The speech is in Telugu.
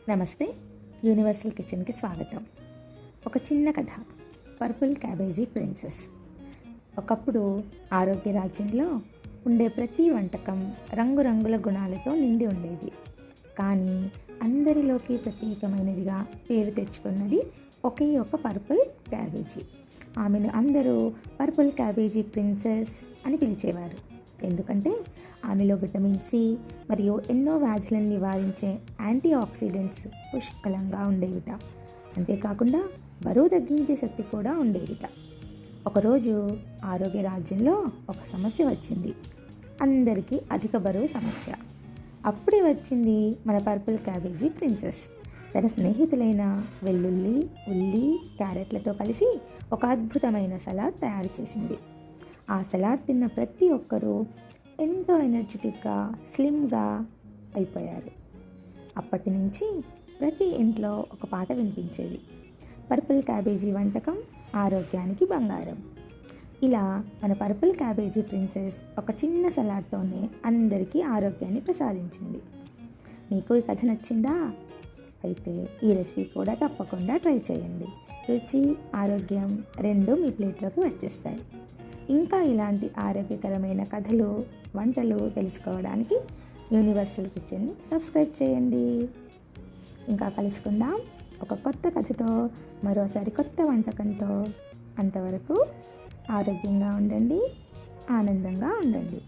నమస్తే. యూనివర్సల్ కిచెన్కి స్వాగతం. ఒక చిన్న కథ, పర్పుల్ క్యాబేజీ ప్రిన్సెస్. ఒకప్పుడు ఆరోగ్య రాజ్యంలో ఉండే ప్రతి వంటకం రంగురంగుల గుణాలతో నిండి ఉండేది. కానీ అందరిలోకి ప్రత్యేకమైనదిగా పేరు తెచ్చుకున్నది ఒకే ఒక పర్పుల్ క్యాబేజీ. ఆమెను అందరూ పర్పుల్ క్యాబేజీ ప్రిన్సెస్ అని పిలిచేవారు. ఎందుకంటే ఆమెలో విటమిన్ సి మరియు ఎన్నో వ్యాధులను నివారించే యాంటీ ఆక్సిడెంట్స్ పుష్కలంగా ఉండేవిట. అంతేకాకుండా బరువు తగ్గించే శక్తి కూడా ఉండేదిట. ఒకరోజు ఆరోగ్య రాజ్యంలో ఒక సమస్య వచ్చింది. అందరికీ అధిక బరువు సమస్య. అప్పుడే వచ్చింది మన పర్పుల్ క్యాబేజీ ప్రిన్సెస్. తన స్నేహితులైన వెల్లుల్లి, ఉల్లి, క్యారెట్లతో కలిసి ఒక అద్భుతమైన సలాడ్ తయారు చేసింది. ఆ సలాడ్ తిన్న ప్రతి ఒక్కరూ ఎంతో ఎనర్జెటిక్గా, స్లిమ్గా అయిపోయారు. అప్పటి నుంచి ప్రతి ఇంట్లో ఒక పాట వినిపించేది, పర్పుల్ క్యాబేజీ వంటకం ఆరోగ్యానికి బంగారం. ఇలా మన పర్పుల్ క్యాబేజీ ప్రిన్సెస్ ఒక చిన్న సలాడ్తోనే అందరికీ ఆరోగ్యాన్ని ప్రసాదించింది. మీకు ఈ కథ నచ్చిందా? అయితే ఈ రెసిపీ కూడా తప్పకుండా ట్రై చేయండి. రుచి, ఆరోగ్యం రెండూ మీ ప్లేట్లోకి వచ్చేస్తాయి. ఇంకా ఇలాంటి ఆరోగ్యకరమైన కథలు, వంటలు తెలుసుకోవడానికి యూనివర్సల్ కిచెన్ని సబ్స్క్రైబ్ చేయండి. ఇంకా కలుసుకుందాం ఒక కొత్త కథతో, మరోసారి కొత్త వంటకంతో. అంతవరకు ఆరోగ్యంగా ఉండండి, ఆనందంగా ఉండండి.